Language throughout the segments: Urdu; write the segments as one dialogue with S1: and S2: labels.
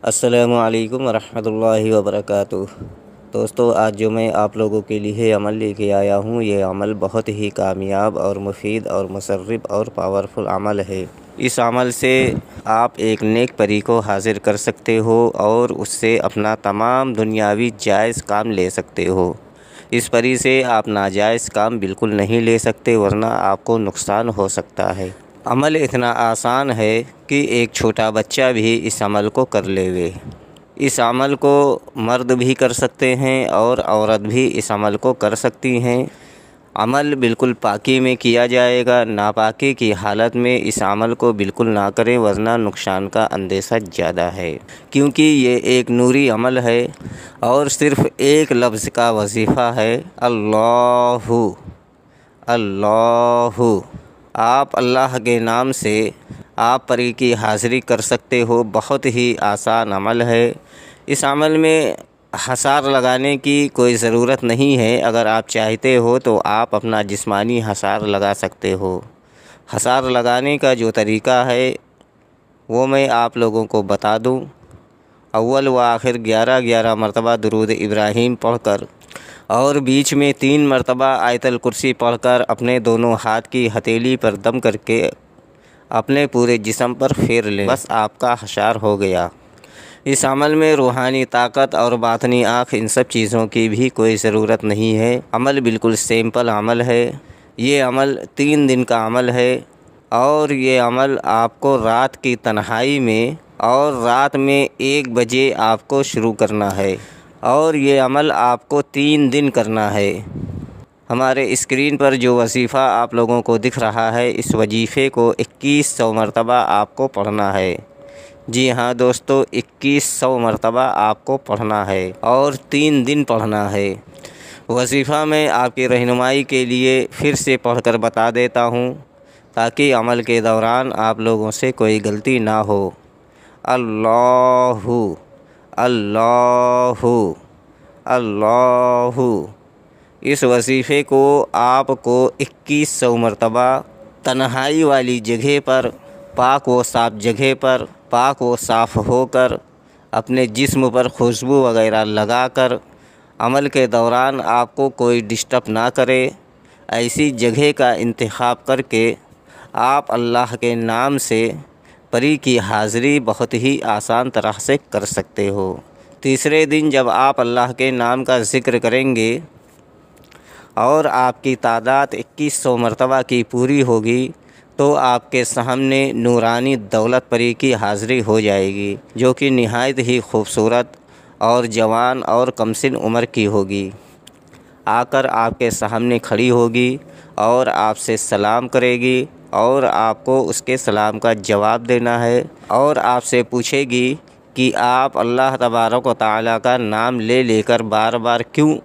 S1: السلام علیکم ورحمۃ اللہ وبرکاتہ۔ دوستو، آج جو میں آپ لوگوں کے لیے عمل لے کے آیا ہوں، یہ عمل بہت ہی کامیاب اور مفید اور مسرف اور پاورفل عمل ہے۔ اس عمل سے آپ ایک نیک پری کو حاضر کر سکتے ہو اور اس سے اپنا تمام دنیاوی جائز کام لے سکتے ہو۔ اس پری سے آپ ناجائز کام بالکل نہیں لے سکتے، ورنہ آپ کو نقصان ہو سکتا ہے۔ عمل اتنا آسان ہے کہ ایک چھوٹا بچہ بھی اس عمل کو کر لے گے۔ اس عمل کو مرد بھی کر سکتے ہیں اور عورت بھی اس عمل کو کر سکتی ہیں۔ عمل بالکل پاکی میں کیا جائے گا، ناپاکی کی حالت میں اس عمل کو بالکل نہ کریں، ورنہ نقصان کا اندیشہ زیادہ ہے، کیونکہ یہ ایک نوری عمل ہے اور صرف ایک لفظ کا وظیفہ ہے، اللہ اللہ۔ آپ اللہ کے نام سے آپ پری کی حاضری کر سکتے ہو۔ بہت ہی آسان عمل ہے۔ اس عمل میں حصار لگانے کی کوئی ضرورت نہیں ہے۔ اگر آپ چاہتے ہو تو آپ اپنا جسمانی حصار لگا سکتے ہو۔ حصار لگانے کا جو طریقہ ہے وہ میں آپ لوگوں کو بتا دوں۔ اول و آخر 11 مرتبہ درود ابراہیم پڑھ کر اور بیچ میں 3 مرتبہ آیت الکرسی پڑھ کر اپنے دونوں ہاتھ کی ہتھیلی پر دم کر کے اپنے پورے جسم پر پھیر لیں، بس آپ کا حصار ہو گیا۔ اس عمل میں روحانی طاقت اور باطنی آنکھ، ان سب چیزوں کی بھی کوئی ضرورت نہیں ہے۔ عمل بالکل سمپل عمل ہے۔ یہ عمل 3 دن کا عمل ہے اور یہ عمل آپ کو رات کی تنہائی میں اور رات میں 1 بجے آپ کو شروع کرنا ہے اور یہ عمل آپ کو 3 دن کرنا ہے۔ ہمارے اسکرین پر جو وظیفہ آپ لوگوں کو دکھ رہا ہے، اس وظیفے کو 2100 مرتبہ آپ کو پڑھنا ہے۔ جی ہاں دوستو، 2100 مرتبہ آپ کو پڑھنا ہے اور 3 دن پڑھنا ہے۔ وظیفہ میں آپ کی رہنمائی کے لیے پھر سے پڑھ کر بتا دیتا ہوں تاکہ عمل کے دوران آپ لوگوں سے کوئی غلطی نہ ہو۔ اللہ اللہ اللہ۔ اس وظیفے کو آپ کو 2100 مرتبہ تنہائی والی جگہ پر، پاک و صاف جگہ پر، پاک و صاف ہو کر، اپنے جسم پر خوشبو وغیرہ لگا کر، عمل کے دوران آپ کو کوئی ڈسٹرب نہ کرے، ایسی جگہ کا انتخاب کر کے آپ اللہ کے نام سے پری کی حاضری بہت ہی آسان طرح سے کر سکتے ہو۔ تیسرے دن جب آپ اللہ کے نام کا ذکر کریں گے اور آپ کی تعداد 2100 مرتبہ کی پوری ہوگی تو آپ کے سامنے نورانی دولت پری کی حاضری ہو جائے گی، جو کہ نہایت ہی خوبصورت اور جوان اور کم سن عمر کی ہوگی۔ آ کر آپ کے سامنے کھڑی ہوگی اور آپ سے سلام کرے گی اور آپ کو اس کے سلام کا جواب دینا ہے اور آپ سے پوچھے گی کہ آپ اللہ تبارک و تعالیٰ کا نام لے لے کر بار بار کیوں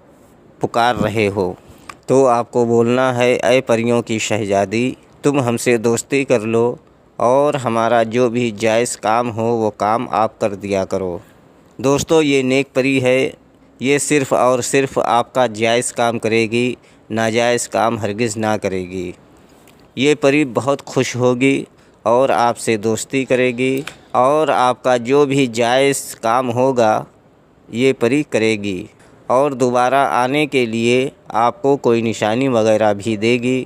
S1: پکار رہے ہو؟ تو آپ کو بولنا ہے، اے پریوں کی شہزادی، تم ہم سے دوستی کر لو اور ہمارا جو بھی جائز کام ہو وہ کام آپ کر دیا کرو۔ دوستو، یہ نیک پری ہے، یہ صرف اور صرف آپ کا جائز کام کرے گی، ناجائز کام ہرگز نہ کرے گی۔ یہ پری بہت خوش ہوگی اور آپ سے دوستی کرے گی اور آپ کا جو بھی جائز کام ہوگا یہ پری کرے گی اور دوبارہ آنے کے لیے آپ کو کوئی نشانی وغیرہ بھی دے گی،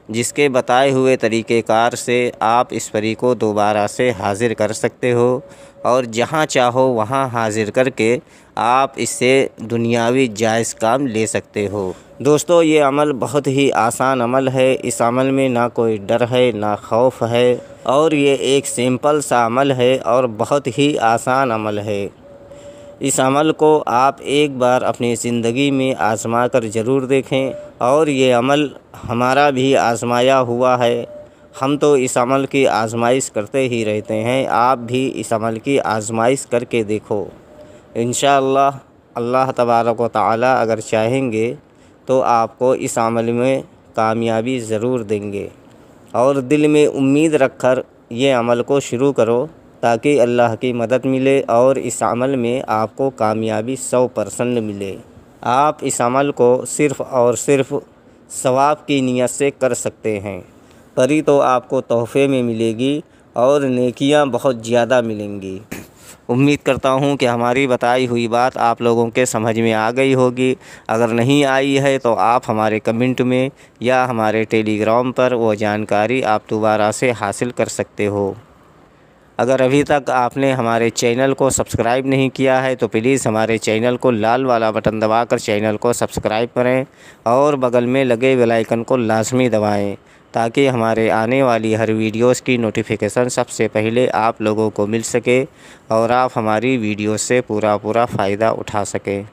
S1: جس کے بتائے ہوئے طریقہ کار سے آپ اس پری کو دوبارہ سے حاضر کر سکتے ہو اور جہاں چاہو وہاں حاضر کر کے آپ اس سے دنیاوی جائز کام لے سکتے ہو۔ دوستو، یہ عمل بہت ہی آسان عمل ہے۔ اس عمل میں نہ کوئی ڈر ہے نہ خوف ہے اور یہ ایک سمپل سا عمل ہے اور بہت ہی آسان عمل ہے۔ اس عمل کو آپ ایک بار اپنی زندگی میں آزما کر ضرور دیکھیں اور یہ عمل ہمارا بھی آزمایا ہوا ہے۔ ہم تو اس عمل کی آزمائش کرتے ہی رہتے ہیں، آپ بھی اس عمل کی آزمائش کر کے دیکھو۔ انشاءاللہ اللہ تبارک و تعالیٰ اگر چاہیں گے تو آپ کو اس عمل میں کامیابی ضرور دیں گے اور دل میں امید رکھ کر یہ عمل کو شروع کرو تاکہ اللہ کی مدد ملے اور اس عمل میں آپ کو کامیابی 100% ملے۔ آپ اس عمل کو صرف اور صرف ثواب کی نیت سے کر سکتے ہیں۔ پری تو آپ کو تحفے میں ملے گی اور نیکیاں بہت زیادہ ملیں گی۔ امید کرتا ہوں کہ ہماری بتائی ہوئی بات آپ لوگوں کے سمجھ میں آ گئی ہوگی۔ اگر نہیں آئی ہے تو آپ ہمارے کمنٹ میں یا ہمارے ٹیلی گرام پر وہ جانکاری آپ دوبارہ سے حاصل کر سکتے ہو۔ اگر ابھی تک آپ نے ہمارے چینل کو سبسکرائب نہیں کیا ہے تو پلیز ہمارے چینل کو لال والا بٹن دبا کر چینل کو سبسکرائب کریں اور بغل میں لگے بیل آئیکن کو لازمی دبائیں تاکہ ہمارے آنے والی ہر ویڈیوز کی نوٹیفیکیشن سب سے پہلے آپ لوگوں کو مل سکے اور آپ ہماری ویڈیو سے پورا فائدہ اٹھا سکیں۔